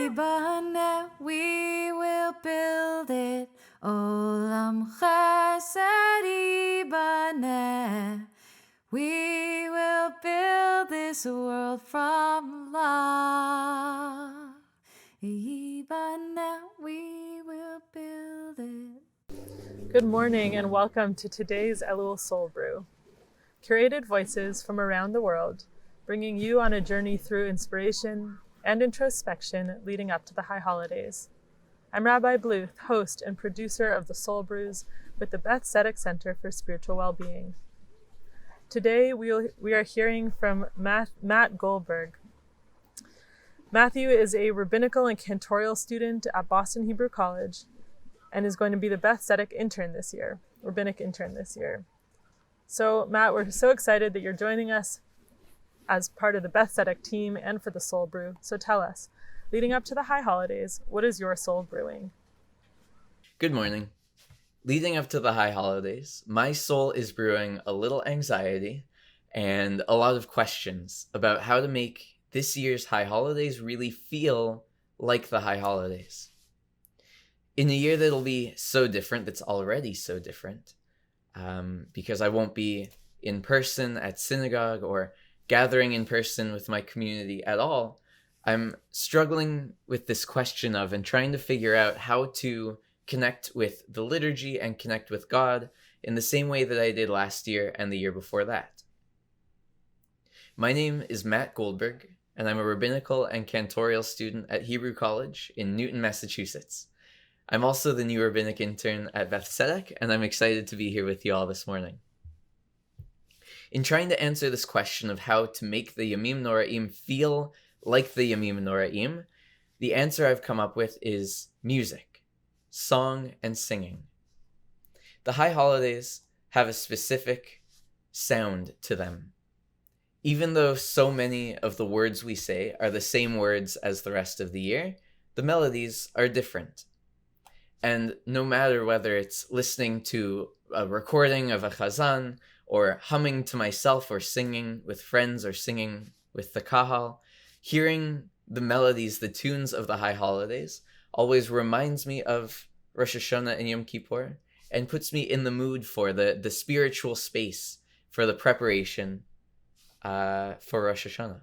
Yibane, we will build it. Olam chesed Yibane. We will build this world from love. Yibane, we will build it. Good morning and welcome to today's Elul Soul Brew. Curated voices from around the world, bringing you on a journey through inspiration and introspection leading up to the high holidays. I'm Rabbi Bluth, host and producer of the Soul Brews with the Beth Tzedek Center for Spiritual Wellbeing. Today we are hearing from Matt Goldberg. Matthew is a rabbinical and cantorial student at Boston Hebrew College and is going to be the Beth Tzedek rabbinic intern this year. So Matt, we're so excited that you're joining us as part of the Beth Tzedek team and for the Soul Brew. So tell us, leading up to the high holidays, what is your soul brewing? Good morning. Leading up to the high holidays, my soul is brewing a little anxiety and a lot of questions about how to make this year's high holidays really feel like the high holidays. In a year that'll be so different, that's already so different, because I won't be in person at synagogue or gathering in person with my community at all, I'm struggling with this question of and trying to figure out how to connect with the liturgy and connect with God in the same way that I did last year and the year before that. My name is Matt Goldberg, and I'm a rabbinical and cantorial student at Hebrew College in Newton, Massachusetts. I'm also the new rabbinic intern at Beth Tzedek, and I'm excited to be here with you all this morning. In trying to answer this question of how to make the Yamim Noraim feel like the Yamim Noraim, the answer I've come up with is music, song, and singing. The high holidays have a specific sound to them. Even though so many of the words we say are the same words as the rest of the year, the melodies are different. And no matter whether it's listening to a recording of a chazan, or humming to myself, or singing with friends, or singing with the kahal, hearing the melodies, the tunes of the high holidays, always reminds me of Rosh Hashanah and Yom Kippur, and puts me in the mood for the spiritual space, for the preparation for Rosh Hashanah.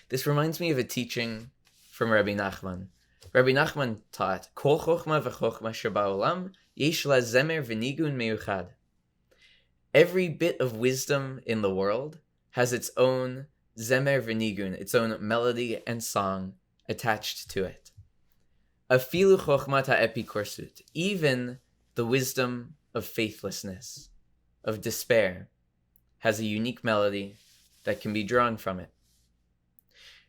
This reminds me of a teaching from Rabbi Nachman. Rabbi Nachman taught, Kol chokhmah v'chokhmah sheba'olam yesh la zemer v'nigun meyuchad. Every bit of wisdom in the world has its own zemer v'nigun, its own melody and song attached to it. Afilu chokhmat ha'epikorsut, even the wisdom of faithlessness, of despair, has a unique melody that can be drawn from it.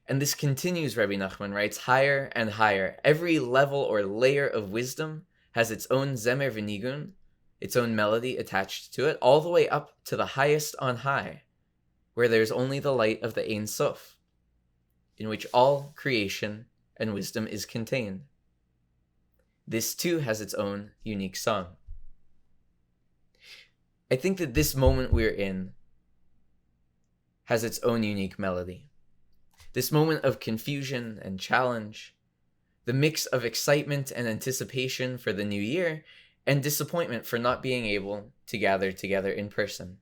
And this continues, Rabbi Nachman writes, higher and higher. Every level or layer of wisdom has its own zemer v'nigun, its own melody attached to it, all the way up to the highest on high, where there's only the light of the Ein Sof, in which all creation and wisdom is contained. This too has its own unique song. I think that this moment we're in has its own unique melody. This moment of confusion and challenge, the mix of excitement and anticipation for the new year, and disappointment for not being able to gather together in person.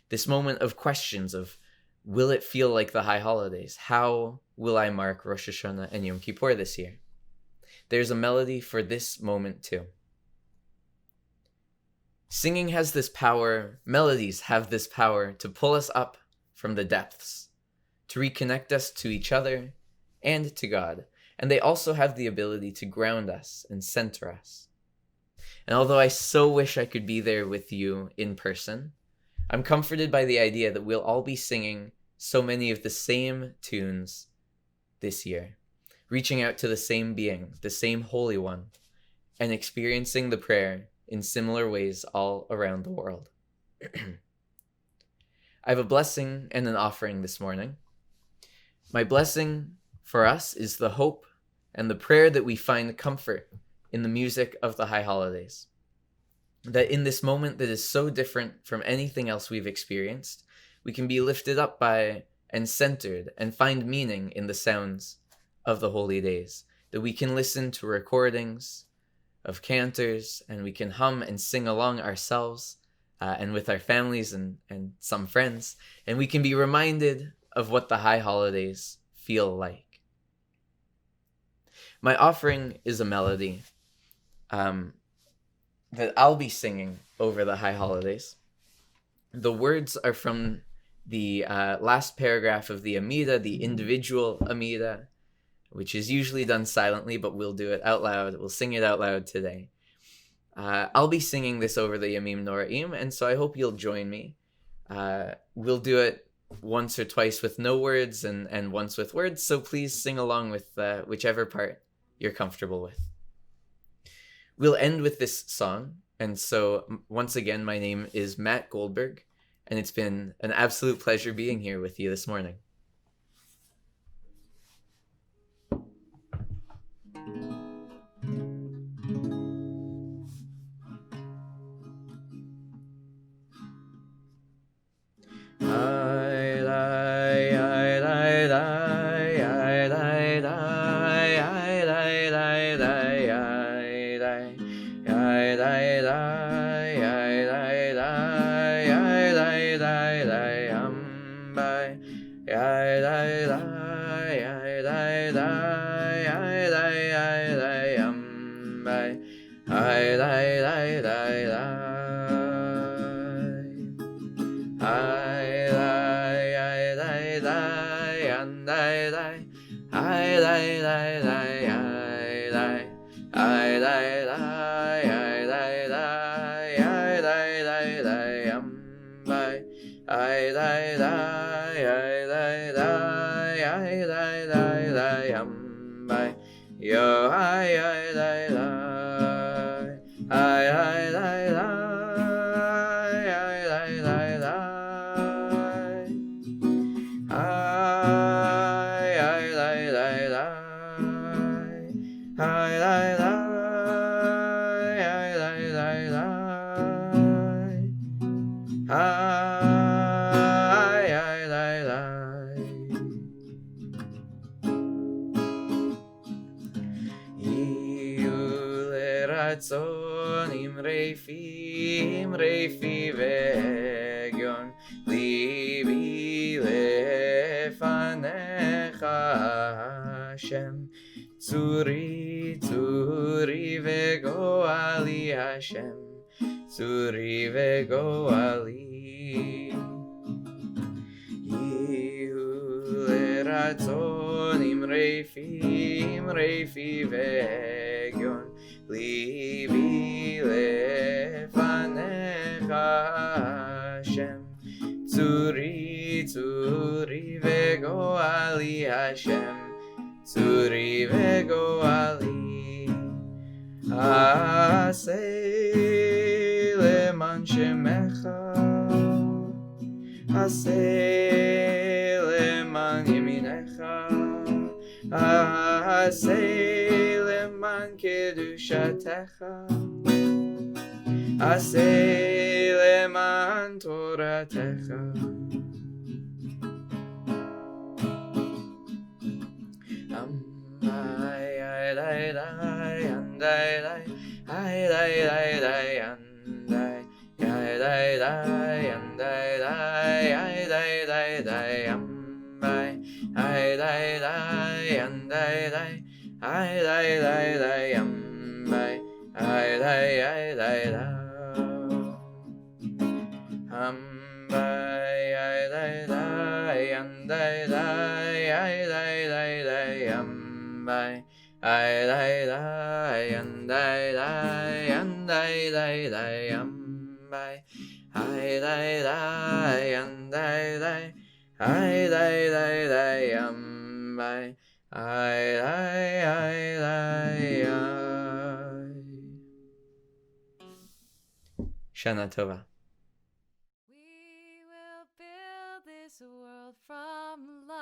This moment of questions of, will it feel like the high holidays? How will I mark Rosh Hashanah and Yom Kippur this year? There's a melody for this moment too. Singing has this power, melodies have this power to pull us up from the depths, to reconnect us to each other and to God. And they also have the ability to ground us and center us. And although I so wish I could be there with you in person, I'm comforted by the idea that we'll all be singing so many of the same tunes this year, reaching out to the same being, the same Holy One, and experiencing the prayer in similar ways all around the world. I have a blessing and an offering this morning. My blessing for us is the hope and the prayer that we find comfort in the music of the high holidays. That in this moment that is so different from anything else we've experienced, we can be lifted up by and centered and find meaning in the sounds of the holy days, that we can listen to recordings of cantors, and we can hum and sing along ourselves and with our families and some friends, and we can be reminded of what the high holidays feel like. My offering is a melody that I'll be singing over the high holidays. The words are from the last paragraph of the Amida, the individual Amida, which is usually done silently, but we'll do it out loud. We'll sing it out loud today. I'll be singing this over the Yamim Noraim, and so I hope you'll join me. We'll do it once or twice with no words and once with words, so please sing along with whichever part you're comfortable with. We'll end with this song, and so once again, my name is Matt Goldberg, and it's been an absolute pleasure being here with you this morning. Refi vegion libi lefanecha Hashem Tzuri tzuri vegoali Hashem Tzuri vegoali Yihu leratzon im refi vegion libi lefanecha Hashem Tzuri tzuri vegoali Hashem Tzuri vegoali Aseh leman shemecha Aseh leman yeminecha Aseh leman kedushatecha Aseh leman toratecha Shana Tova. We will build this world from love.